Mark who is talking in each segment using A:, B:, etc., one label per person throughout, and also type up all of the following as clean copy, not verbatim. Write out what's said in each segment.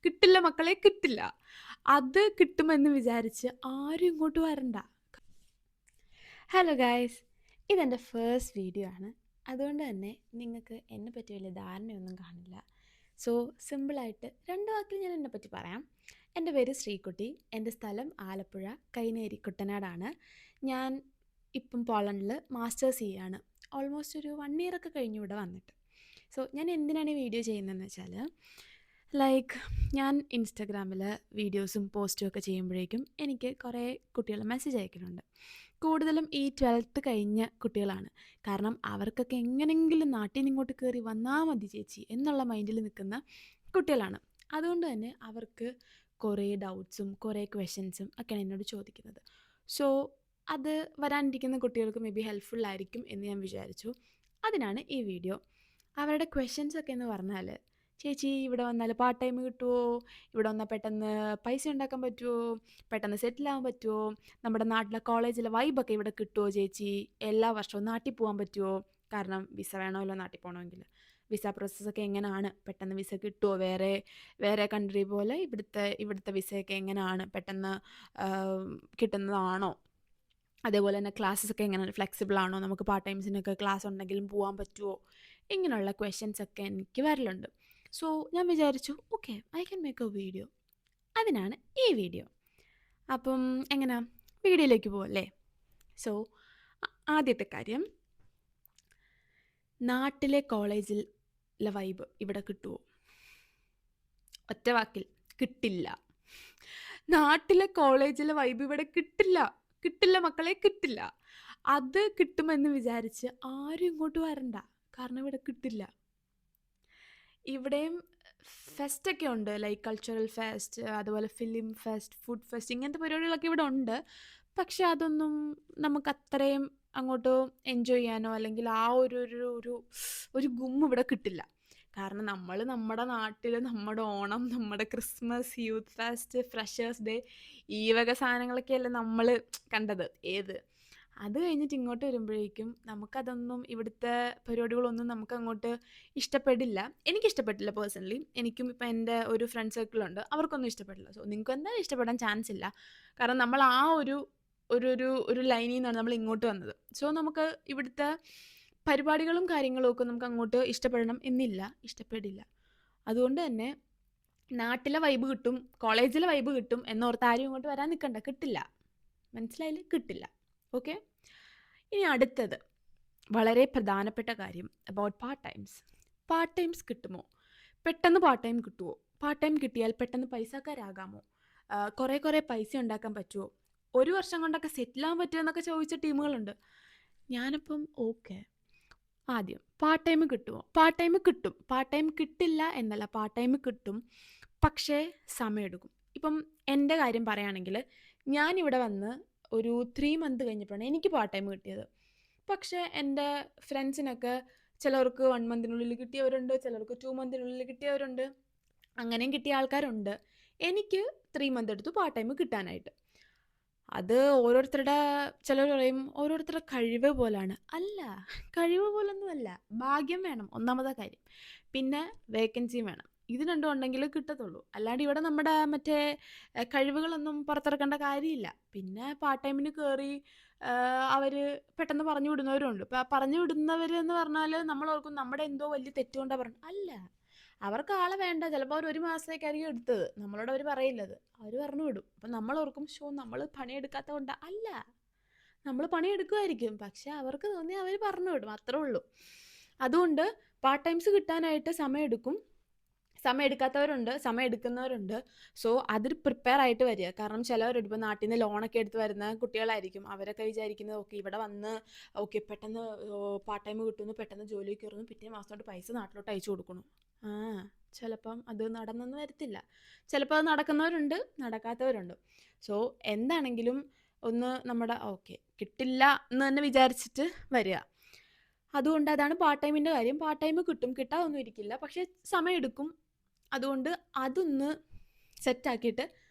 A: കിട്ടില്ല മക്കളെ, കിട്ടില്ല. അത് കിട്ടുമെന്ന് വിചാരിച്ച് ആരും ഇങ്ങോട്ട് വരണ്ട. ഹലോ ഗായ്സ്, ഇതെൻ്റെ ഫസ്റ്റ് വീഡിയോ ആണ്. അതുകൊണ്ട് തന്നെ നിങ്ങൾക്ക് എന്നെപ്പറ്റി വലിയ ധാരണയൊന്നും കാണില്ല. സോ സിമ്പിളായിട്ട് 2 വാക്കിൽ ഞാൻ എന്നെപ്പറ്റി പറയാം. എൻ്റെ പേര് ശ്രീകുട്ടി. എൻ്റെ സ്ഥലം ആലപ്പുഴ കൈനേരി കുട്ടനാടാണ്. ഞാൻ ഇപ്പം പോളണ്ടിൽ മാസ്റ്റേഴ്സ് ചെയ്യാണ്. ഓൾമോസ്റ്റ് ഒരു 1 ഇയർ ഒക്കെ കഴിഞ്ഞു ഇവിടെ വന്നിട്ട്. സോ ഞാൻ എന്തിനാണ് ഈ വീഡിയോ ചെയ്യുന്നതെന്ന് വെച്ചാൽ, ഞാൻ ഇൻസ്റ്റാഗ്രാമിൽ വീഡിയോസും പോസ്റ്റും ഒക്കെ ചെയ്യുമ്പോഴേക്കും എനിക്ക് കുറേ കുട്ടികൾ മെസ്സേജ് അയക്കുന്നുണ്ട്. കൂടുതലും ഈ 12th കഴിഞ്ഞ കുട്ടികളാണ്. കാരണം അവർക്കൊക്കെ എങ്ങനെയെങ്കിലും നാട്ടിൽ നിന്ന് ഇങ്ങോട്ട് കയറി വന്നാൽ മതി ചേച്ചി എന്നുള്ള മൈൻഡിൽ നിൽക്കുന്ന കുട്ടികളാണ്. അതുകൊണ്ട് തന്നെ അവർക്ക് കുറേ ഡൗട്ട്സും കുറേ ക്വസ്റ്റ്യൻസും ഒക്കെയാണ് എന്നോട് ചോദിക്കുന്നത്. സോ അത് വരാനിരിക്കുന്ന കുട്ടികൾക്ക് മേ ബി ഹെൽപ്ഫുൾ ആയിരിക്കും എന്ന് ഞാൻ വിചാരിച്ചു. അതിനാണ് ഈ വീഡിയോ. അവരുടെ ക്വസ്റ്റ്യൻസ് ഒക്കെ എന്ന് പറഞ്ഞാൽ, ചേച്ചി ഇവിടെ വന്നാൽ പാർട്ട് ടൈം കിട്ടുമോ, ഇവിടെ വന്നാൽ പെട്ടെന്ന് പൈസ ഉണ്ടാക്കാൻ പറ്റുമോ, പെട്ടെന്ന് സെറ്റിലാകാൻ പറ്റുമോ, നമ്മുടെ നാട്ടിലെ കോളേജിലെ വൈബൊക്കെ ഇവിടെ കിട്ടുമോ ചേച്ചി, എല്ലാ വർഷവും നാട്ടിൽ പോകാൻ പറ്റുമോ, കാരണം വിസ വേണമല്ലോ നാട്ടിൽ പോകണമെങ്കിൽ, വിസ പ്രോസസ്സൊക്കെ എങ്ങനെയാണ്, പെട്ടെന്ന് വിസ കിട്ടുമോ, വേറെ കൺട്രി പോലെ ഇവിടുത്തെ വിസയൊക്കെ എങ്ങനെയാണ്, പെട്ടെന്ന് കിട്ടുന്നതാണോ, അതേപോലെ തന്നെ ക്ലാസ്സസ് ഒക്കെ എങ്ങനെയാണ്, ഫ്ലെക്സിബിൾ ആണോ, നമുക്ക് പാർട്ട് ടൈംസിനൊക്കെ ക്ലാസ് ഉണ്ടെങ്കിലും പോകാൻ പറ്റുമോ, ഇങ്ങനെയുള്ള ക്വസ്റ്റ്യൻസ് ഒക്കെ എനിക്ക് വരലുണ്ട്. സോ ഞാൻ വിചാരിച്ചു okay, I can make A video. അതിനാണ് ഈ വീഡിയോ. അപ്പം എങ്ങനെയാ, വീഡിയോയിലേക്ക് പോവല്ലേ. സോ ആദ്യത്തെ കാര്യം, നാട്ടിലെ കോളേജിലെ വൈബ് ഇവിടെ കിട്ടുമോ? ഒറ്റ വാക്കിൽ, കിട്ടില്ല. നാട്ടിലെ കോളേജിലെ വൈബ് ഇവിടെ കിട്ടില്ല മക്കളെ, കിട്ടില്ല. അത് കിട്ടുമെന്ന് വിചാരിച്ച് ആരും ഇങ്ങോട്ട് വരണ്ട, കാരണം ഇവിടെ കിട്ടില്ല. ഇവിടെയും ഫെസ്റ്റൊക്കെ ഉണ്ട്, ലൈക്ക് കൾച്ചറൽ ഫെസ്റ്റ്, അതുപോലെ ഫിലിം ഫെസ്റ്റ്, ഫുഡ് ഫെസ്റ്റ്, ഇങ്ങനത്തെ പരിപാടികളൊക്കെ ഇവിടെ ഉണ്ട്. പക്ഷെ അതൊന്നും നമുക്ക് അത്രയും അങ്ങോട്ട് എൻജോയ് ചെയ്യാനോ അല്ലെങ്കിൽ ആ ഒരു ഗുമ്മ് ഇവിടെ കിട്ടില്ല. കാരണം നമ്മൾ നമ്മുടെ നാട്ടിൽ നമ്മുടെ ഓണം, നമ്മുടെ Christmas, youth fest, freshers day, ഈ വക സാധനങ്ങളൊക്കെയല്ലേ നമ്മൾ കണ്ടത്. അത് കഴിഞ്ഞിട്ട് ഇങ്ങോട്ട് വരുമ്പോഴേക്കും നമുക്കതൊന്നും, ഇവിടുത്തെ പരിപാടികളൊന്നും നമുക്ക് അങ്ങോട്ട് ഇഷ്ടപ്പെടില്ല. എനിക്കിഷ്ടപ്പെട്ടില്ല പേഴ്സണലി. എനിക്കും ഇപ്പം എൻ്റെ ഒരു ഫ്രണ്ട് സർക്കിളുണ്ട്, അവർക്കൊന്നും ഇഷ്ടപ്പെട്ടില്ല. സോ നിങ്ങൾക്ക് എന്തായാലും ഇഷ്ടപ്പെടാൻ ചാൻസ് ഇല്ല. കാരണം നമ്മൾ ആ ഒരു ലൈനിൽ നിന്നാണ് നമ്മൾ ഇങ്ങോട്ട് വന്നത്. സോ നമുക്ക് ഇവിടുത്തെ പരിപാടികളും കാര്യങ്ങളും ഒക്കെ നമുക്ക് അങ്ങോട്ട് ഇഷ്ടപ്പെടണം എന്നില്ല, ഇഷ്ടപ്പെടില്ല. അതുകൊണ്ട് തന്നെ നാട്ടിലെ വൈബ് കിട്ടും, കോളേജിലെ വൈബ് കിട്ടും എന്നോർത്ത് ആരും ഇങ്ങോട്ട് വരാൻ നിൽക്കണ്ട, കിട്ടില്ല. മനസ്സിലായില്ലേ? കിട്ടില്ല. ഓക്കെ. ഇനി അടുത്തത് വളരെ പ്രധാനപ്പെട്ട കാര്യം, അബൌട്ട് പാർട്ട് ടൈംസ് കിട്ടുമോ? പെട്ടെന്ന് പാർട്ട് ടൈം കിട്ടുമോ? പാർട്ട് ടൈം കിട്ടിയാൽ പെട്ടെന്ന് പൈസക്കാരാകാമോ? കുറേ പൈസ ഉണ്ടാക്കാൻ പറ്റുമോ? 1 വർഷം കൊണ്ടൊക്കെ സെറ്റിലാകാൻ പറ്റുമോ എന്നൊക്കെ ചോദിച്ച ടീമുകളുണ്ട്. ഞാനപ്പം ഓക്കെ, ആദ്യം പാർട്ട് ടൈം കിട്ടുമോ? പാർട്ട് ടൈം കിട്ടും. പാർട്ട് ടൈം കിട്ടില്ല എന്നല്ല, പാർട്ട് ടൈം കിട്ടും. പക്ഷേ സമയമെടുക്കും. ഇപ്പം എൻ്റെ കാര്യം പറയുകയാണെങ്കിൽ, ഞാനിവിടെ വന്ന് ഒരു 3 മന്ത് കഴിഞ്ഞപ്പോഴാണ് എനിക്ക് പാർട്ട് ടൈം കിട്ടിയത്. പക്ഷേ എൻ്റെ ഫ്രണ്ട്സിനൊക്കെ ചിലർക്ക് 1 മന്തിനുള്ളിൽ കിട്ടിയവരുണ്ട്, ചിലർക്ക് 2 മന്തിനുള്ളിൽ കിട്ടിയവരുണ്ട്, അങ്ങനെയും കിട്ടിയ ആൾക്കാരുണ്ട്. എനിക്ക് 3 മന്ത് എടുത്തു പാർട്ട് ടൈം കിട്ടാനായിട്ട്. അത് ഓരോരുത്തരുടെ, ചിലർ പറയും ഓരോരുത്തരുടെ കഴിവ് പോലാണ്. അല്ല, കഴിവ് പോലൊന്നും അല്ല, ഭാഗ്യം വേണം ഒന്നാമത്തെ കാര്യം, പിന്നെ വേക്കൻസിയും വേണം. ഇത് രണ്ടും ഉണ്ടെങ്കിൽ കിട്ടത്തുള്ളൂ. അല്ലാണ്ട് ഇവിടെ നമ്മുടെ മറ്റേ കഴിവുകളൊന്നും പുറത്തിറക്കേണ്ട കാര്യമില്ല. പിന്നെ പാർട്ട് ടൈമിന് കയറി അവർ പെട്ടെന്ന് പറഞ്ഞു വിടുന്നവരുണ്ട്. പറഞ്ഞു വിടുന്നവരെന്ന് പറഞ്ഞാൽ നമ്മൾ ഓർക്കും നമ്മുടെ എന്തോ വലിയ തെറ്റുകൊണ്ടാണ് പറഞ്ഞു. അല്ല, അവർക്ക് ആളെ വേണ്ട, ചിലപ്പോൾ അവർ 1 മാസത്തേക്കായിരിക്കും എടുത്തത്, നമ്മളോട് അവർ പറയില്ലത്, അവർ പറഞ്ഞു വിടും. അപ്പം നമ്മൾ ഓർക്കും നമ്മൾ പണിയെടുക്കാത്തത് കൊണ്ടാ. അല്ല, നമ്മൾ പണിയെടുക്കുമായിരിക്കും, പക്ഷെ അവർക്ക് തോന്നി അവർ പറഞ്ഞു വിടും, അത്രേ ഉള്ളൂ. അതുകൊണ്ട് പാർട്ട് ടൈംസ് കിട്ടാനായിട്ട് സമയം എടുക്കാത്തവരുണ്ട്, സമയം എടുക്കുന്നവരുണ്ട്. സോ അതിൽ പ്രിപ്പയർ ആയിട്ട് വരിക. കാരണം ചിലവരുണ്ട്, ഇപ്പോൾ നാട്ടിൽ നിന്ന് ലോണൊക്കെ എടുത്ത് വരുന്ന കുട്ടികളായിരിക്കും. അവരൊക്കെ വിചാരിക്കുന്നത് ഓക്കെ ഇവിടെ വന്ന് ഓക്കെ പെട്ടെന്ന് പാർട്ട് ടൈം കിട്ടുന്നു, പെട്ടെന്ന് ജോലിക്ക് കയറുന്നു, പിറ്റേ മാസം തൊട്ട് പൈസ നാട്ടിലോട്ട് അയച്ചു കൊടുക്കണം. ചിലപ്പം അത് നടന്നെന്ന് വരത്തില്ല. ചിലപ്പോൾ അത് നടക്കുന്നവരുണ്ട്, നടക്കാത്തവരുണ്ട്. സോ എന്താണെങ്കിലും ഒന്ന് നമ്മുടെ ഓക്കെ കിട്ടില്ല എന്ന് തന്നെ വിചാരിച്ചിട്ട് വരിക. അതുകൊണ്ട് അതാണ് പാർട്ട് ടൈമിൻ്റെ കാര്യം. പാർട്ട് ടൈം കിട്ടും, കിട്ടാതൊന്നും ഇരിക്കില്ല, പക്ഷേ സമയമെടുക്കും. അതുകൊണ്ട് അതൊന്ന് സെറ്റാക്കിയിട്ട്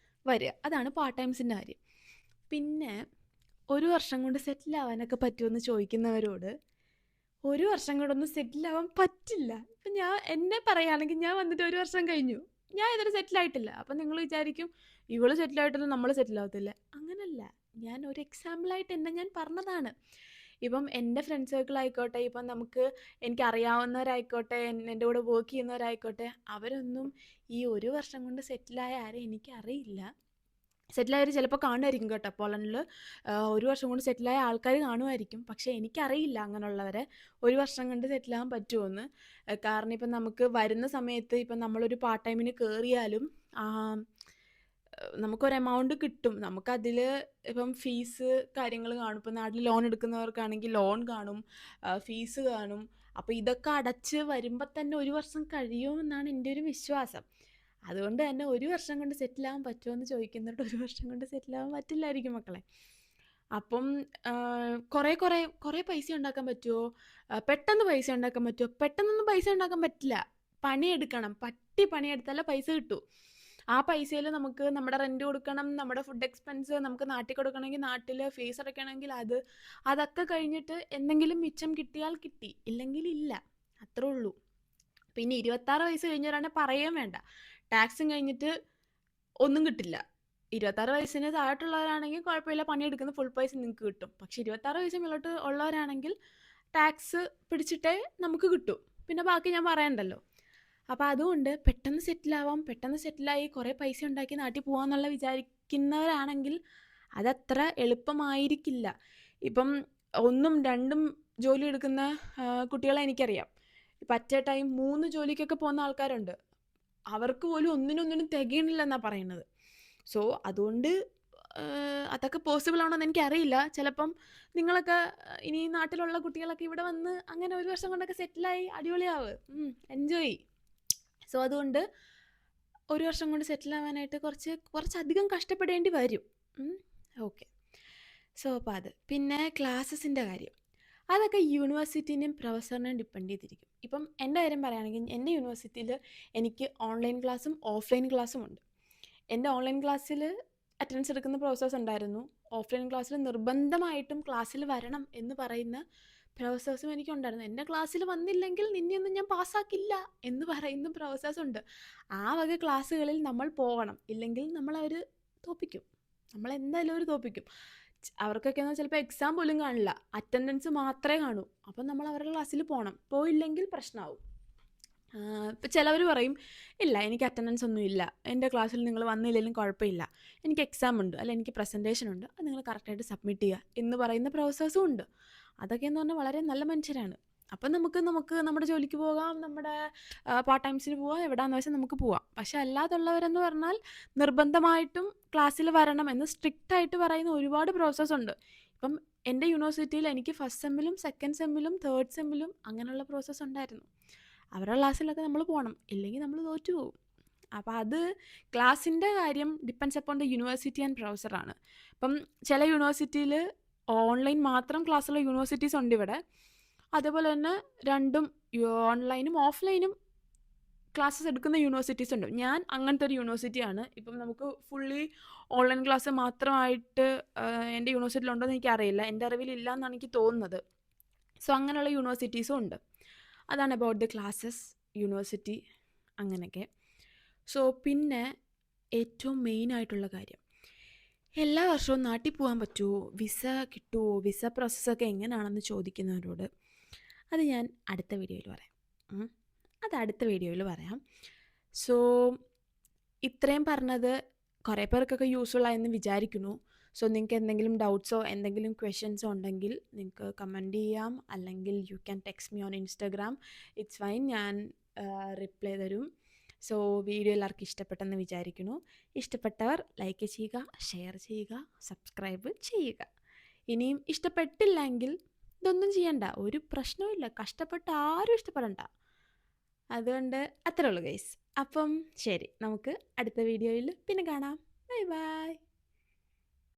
A: വരിക. അതാണ് പാർട്ട് ടൈംസിൻ്റെ കാര്യം. പിന്നെ 1 വർഷം കൊണ്ട് സെറ്റിലാവാനൊക്കെ പറ്റുമെന്ന് ചോദിക്കുന്നവരോട്, 1 വർഷം കൊണ്ടൊന്നും സെറ്റിലാവാൻ പറ്റില്ല. ഇപ്പം എന്നെ പറയുകയാണെങ്കിൽ, ഞാൻ വന്നിട്ട് 1 വർഷം കഴിഞ്ഞു. ഞാൻ ഇതുവരെ സെറ്റിലായിട്ടില്ല. അപ്പം നിങ്ങൾ വിചാരിക്കും ഇവള് സെറ്റിലായിട്ടൊന്നും നമ്മൾ സെറ്റിലാവത്തില്ല. അങ്ങനല്ല. ഞാൻ ഒരു എക്സാമ്പിളായിട്ട് എന്നെ ഞാൻ പറഞ്ഞതാണ്. ഇപ്പം എൻ്റെ ഫ്രണ്ട് സർക്കിൾ ആയിക്കോട്ടെ, ഇപ്പം എനിക്കറിയാവുന്നവരായിക്കോട്ടെ, എൻ്റെ കൂടെ വർക്ക് ചെയ്യുന്നവരായിക്കോട്ടെ, അവരൊന്നും ഈ 1 വർഷം കൊണ്ട് സെറ്റിലായ ആരെയും എനിക്കറിയില്ല. സെറ്റിലായവർ ചിലപ്പോൾ കാണുമായിരിക്കും കേട്ടോ പോളണ്ടിൽ. 1 വർഷം കൊണ്ട് സെറ്റിലായ ആൾക്കാർ കാണുമായിരിക്കും. പക്ഷേ എനിക്കറിയില്ല അങ്ങനെയുള്ളവരെ 1 വർഷം കൊണ്ട് സെറ്റിലാകാൻ പറ്റുമോയെന്ന്. കാരണം ഇപ്പം നമുക്ക് വരുന്ന സമയത്ത് ഇപ്പം നമ്മളൊരു പാർട്ട് ടൈമിന് കയറിയാലും നമുക്കൊരു എമൗണ്ട് കിട്ടും. നമുക്കതിൽ ഇപ്പം ഫീസ് കാര്യങ്ങൾ കാണും. ഇപ്പം നാട്ടിൽ ലോൺ എടുക്കുന്നവർക്കാണെങ്കിൽ ലോൺ കാണും, ഫീസ് കാണും. അപ്പോൾ ഇതൊക്കെ അടച്ച് വരുമ്പോൾ തന്നെ 1 വർഷം കഴിയുമെന്നാണ് എൻ്റെ ഒരു വിശ്വാസം. അതുകൊണ്ട് തന്നെ 1 വർഷം കൊണ്ട് സെറ്റിലാകാൻ പറ്റുമോ എന്ന് ചോദിക്കുന്നിട്ട് 1 വർഷം കൊണ്ട് സെറ്റിലാകാൻ പറ്റില്ലായിരിക്കും മക്കളെ. അപ്പം കുറേ പൈസ ഉണ്ടാക്കാൻ പറ്റുമോ? പെട്ടെന്ന് പൈസ ഉണ്ടാക്കാൻ പറ്റുമോ? പെട്ടെന്നൊന്നും പൈസ ഉണ്ടാക്കാൻ പറ്റില്ല. പണിയെടുക്കണം. പണിയെടുത്താലേ പൈസ കിട്ടൂ. ആ പൈസയിൽ നമുക്ക് നമ്മുടെ റെൻറ്റ് കൊടുക്കണം, നമ്മുടെ ഫുഡ് എക്സ്പെൻസ് നമുക്ക് നാട്ടിൽ കൊടുക്കണമെങ്കിൽ നാട്ടിൽ, ഫീസ് അടയ്ക്കണമെങ്കിൽ അതൊക്കെ കഴിഞ്ഞിട്ട് എന്തെങ്കിലും മിച്ചം കിട്ടിയാൽ കിട്ടി, ഇല്ലെങ്കിൽ ഇല്ല. അത്രേ ഉള്ളൂ. പിന്നെ 26 വയസ്സ് കഴിഞ്ഞവരാണെങ്കിൽ പറയുകയും വേണ്ട. ടാക്സും കഴിഞ്ഞിട്ട് ഒന്നും കിട്ടില്ല. 26 വയസ്സിന് താഴോട്ടുള്ളവരാണെങ്കിൽ കുഴപ്പമില്ല, പണിയെടുക്കുന്ന ഫുൾ പൈസ നിങ്ങൾക്ക് കിട്ടും. പക്ഷെ 26 വയസ്സ് മേലോട്ട് ഉള്ളവരാണെങ്കിൽ ടാക്സ് പിടിച്ചിട്ടേ നമുക്ക് കിട്ടൂ. പിന്നെ ബാക്കി ഞാൻ പറയണ്ടല്ലോ. അപ്പോൾ അതുകൊണ്ട് പെട്ടെന്ന് സെറ്റിലാവാം, പെട്ടെന്ന് സെറ്റിലായി കുറേ പൈസ ഉണ്ടാക്കി നാട്ടിൽ പോകാമെന്നുള്ള വിചാരിക്കുന്നവരാണെങ്കിൽ അതത്ര എളുപ്പമായിരിക്കില്ല. ഇപ്പം 1ഉം 2ഉം ജോലി എടുക്കുന്ന കുട്ടികളെ എനിക്കറിയാം. ഇപ്പം അറ്റ് എ ടൈം 3 ജോലിക്കൊക്കെ പോകുന്ന ആൾക്കാരുണ്ട്. അവർക്ക് പോലും ഒന്നിനൊന്നിനും തികയണില്ലെന്നാണ് പറയുന്നത്. സോ അതുകൊണ്ട് അതൊക്കെ പോസിബിൾ ആണോ എന്ന് എനിക്കറിയില്ല. ചിലപ്പം നിങ്ങളൊക്കെ ഇനി നാട്ടിലുള്ള കുട്ടികളൊക്കെ ഇവിടെ വന്ന് അങ്ങനെ 1 വർഷം കൊണ്ടൊക്കെ സെറ്റിലായി അടിപൊളിയാവ്, എൻജോയ്. സോ അതുകൊണ്ട് 1 വർഷം കൊണ്ട് സെറ്റിലാവാനായിട്ട് കുറച്ചധികം കഷ്ടപ്പെടേണ്ടി വരും. ഓക്കെ. സോ അപ്പോൾ അത്. പിന്നെ ക്ലാസ്സസിൻ്റെ കാര്യം, അതൊക്കെ യൂണിവേഴ്സിറ്റിനെയും പ്രൊഫസറിനെയും ഡിപ്പെൻഡ് ചെയ്തിരിക്കും. ഇപ്പം എൻ്റെ കാര്യം പറയുകയാണെങ്കിൽ എൻ്റെ യൂണിവേഴ്സിറ്റിയിൽ എനിക്ക് ഓൺലൈൻ ക്ലാസ്സും ഓഫ്ലൈൻ ക്ലാസ്സും ഉണ്ട്. എൻ്റെ ഓൺലൈൻ ക്ലാസ്സിൽ അറ്റൻഡൻസ് എടുക്കുന്ന പ്രൊഫസേഴ്സ് ഉണ്ടായിരുന്നു. ഓഫ്ലൈൻ ക്ലാസ്സിൽ നിർബന്ധമായിട്ടും ക്ലാസ്സിൽ വരണം എന്ന് പറയുന്ന പ്രൊഫസേഴ്സും എനിക്കുണ്ടായിരുന്നു. എൻ്റെ ക്ലാസ്സിൽ വന്നില്ലെങ്കിൽ നിന്നെയൊന്നും ഞാൻ പാസ്സാക്കില്ല എന്ന് പറയുന്ന പ്രൊഫസേഴ്സ് ഉണ്ട്. ആ വക ക്ലാസ്സുകളിൽ നമ്മൾ പോകണം, ഇല്ലെങ്കിൽ നമ്മളവർ തോപ്പിക്കും. നമ്മളെന്തായാലും അവർ തോപ്പിക്കും. അവർക്കൊക്കെ ചിലപ്പോൾ എക്സാം പോലും കാണില്ല, അറ്റൻഡൻസ് മാത്രമേ കാണൂ. അപ്പം നമ്മൾ അവരുടെ ക്ലാസ്സിൽ പോകണം. പോയില്ലെങ്കിൽ പ്രശ്നമാവും. ഇപ്പം ചിലവർ പറയും, ഇല്ല എനിക്ക് അറ്റൻഡൻസ് ഒന്നും ഇല്ല, എൻ്റെ ക്ലാസ്സിൽ നിങ്ങൾ വന്നില്ലെങ്കിലും കുഴപ്പമില്ല, എനിക്ക് എക്സാം ഉണ്ട്, അല്ല എനിക്ക് പ്രസൻറ്റേഷൻ ഉണ്ട്, അത് നിങ്ങൾ കറക്റ്റായിട്ട് സബ്മിറ്റ് ചെയ്യുക എന്ന് പറയുന്ന പ്രൊഫസേഴ്സും ഉണ്ട്. അതൊക്കെയെന്ന് പറഞ്ഞാൽ വളരെ നല്ല മനുഷ്യരാണ്. അപ്പം നമുക്ക് നമ്മുടെ ജോലിക്ക് പോകാം, നമ്മുടെ പാർട്ട് ടൈംസിന് പോകാം, എവിടെയാണെന്ന് വെച്ചാൽ നമുക്ക് പോവാം. പക്ഷെ അല്ലാതുള്ളവരെന്ന് പറഞ്ഞാൽ നിർബന്ധമായിട്ടും ക്ലാസ്സിൽ വരണം എന്ന് സ്ട്രിക്റ്റായിട്ട് പറയുന്ന ഒരുപാട് പ്രൊഫസേഴ്സ് ഉണ്ട്. ഇപ്പം എൻ്റെ യൂണിവേഴ്സിറ്റിയിൽ എനിക്ക് ഫസ്റ്റ് സെമ്മിലും സെക്കൻഡ് സെമ്മിലും തേർഡ് സെമ്മിലും അങ്ങനെയുള്ള പ്രൊഫസേഴ്സ് ഉണ്ടായിരുന്നു. അവരുടെ ക്ലാസ്സിലൊക്കെ നമ്മൾ പോകണം, ഇല്ലെങ്കിൽ നമ്മൾ തോറ്റു പോകും. അപ്പോൾ അത് ക്ലാസ്സിൻ്റെ കാര്യം depends upon the university and പ്രൊഫസറാണ്. ഇപ്പം ചില യൂണിവേഴ്സിറ്റിയിൽ ഓൺലൈൻ മാത്രം ക്ലാസ്സുള്ള യൂണിവേഴ്സിറ്റീസ് ഉണ്ട് ഇവിടെ. അതേപോലെ തന്നെ രണ്ടും ഓൺലൈനും ഓഫ്ലൈനും ക്ലാസ്സസ് എടുക്കുന്ന യൂണിവേഴ്സിറ്റീസ് ഉണ്ട്. ഞാൻ അങ്ങനത്തെ ഒരു യൂണിവേഴ്സിറ്റിയാണ്. ഇപ്പം നമുക്ക് ഫുള്ളി ഓൺലൈൻ ക്ലാസ് മാത്രമായിട്ട് എൻ്റെ യൂണിവേഴ്സിറ്റിയിൽ ഉണ്ടോ എന്ന് എനിക്കറിയില്ല. എൻ്റെ അറിവിലില്ല എന്നാണ് എനിക്ക് തോന്നുന്നത്. സോ അങ്ങനെയുള്ള യൂണിവേഴ്സിറ്റീസും ഉണ്ട്. അതാണ് അബൌട്ട് ദ ക്ലാസ്സസ്, യൂണിവേഴ്സിറ്റി, അങ്ങനെയൊക്കെ. സോ പിന്നെ ഏറ്റവും മെയിനായിട്ടുള്ള കാര്യം, എല്ലാ വർഷവും നാട്ടിൽ പോകാൻ പറ്റുമോ, വിസ കിട്ടുമോ, വിസ പ്രോസസ്സൊക്കെ എങ്ങനെയാണെന്ന് ചോദിക്കുന്നവരോട് അത് ഞാൻ അടുത്ത വീഡിയോയിൽ പറയാം. സോ ഇത്രയും പറഞ്ഞത് കുറേ പേർക്കൊക്കെ യൂസ്ഫുൾ ആയെന്ന് വിചാരിക്കുന്നു. സോ നിങ്ങൾക്ക് എന്തെങ്കിലും ഡൗട്ട്സോ എന്തെങ്കിലും ക്വസ്റ്റ്യൻസോ ഉണ്ടെങ്കിൽ നിങ്ങൾക്ക് കമൻറ്റ് ചെയ്യാം, അല്ലെങ്കിൽ you can text me on Instagram. It's fine, ഞാൻ റിപ്ലൈ തരും. സോ വീഡിയോ എല്ലാവർക്കും ഇഷ്ടപ്പെട്ടെന്ന് വിചാരിക്കുന്നു. ഇഷ്ടപ്പെട്ടവർ ലൈക്ക് ചെയ്യുക, ഷെയർ ചെയ്യുക, സബ്സ്ക്രൈബ് ചെയ്യുക. ഇനിയും ഇഷ്ടപ്പെട്ടില്ലെങ്കിൽ ഇതൊന്നും ചെയ്യണ്ട, ഒരു പ്രശ്നവുമില്ല. കഷ്ടപ്പെട്ട് ആരും ഇഷ്ടപ്പെടണ്ട. അതുകൊണ്ട് അത്രേ ഉള്ളൂ ഗൈസ്. അപ്പം ശരി, നമുക്ക് അടുത്ത വീഡിയോയിൽ പിന്നെ കാണാം. Bye bye.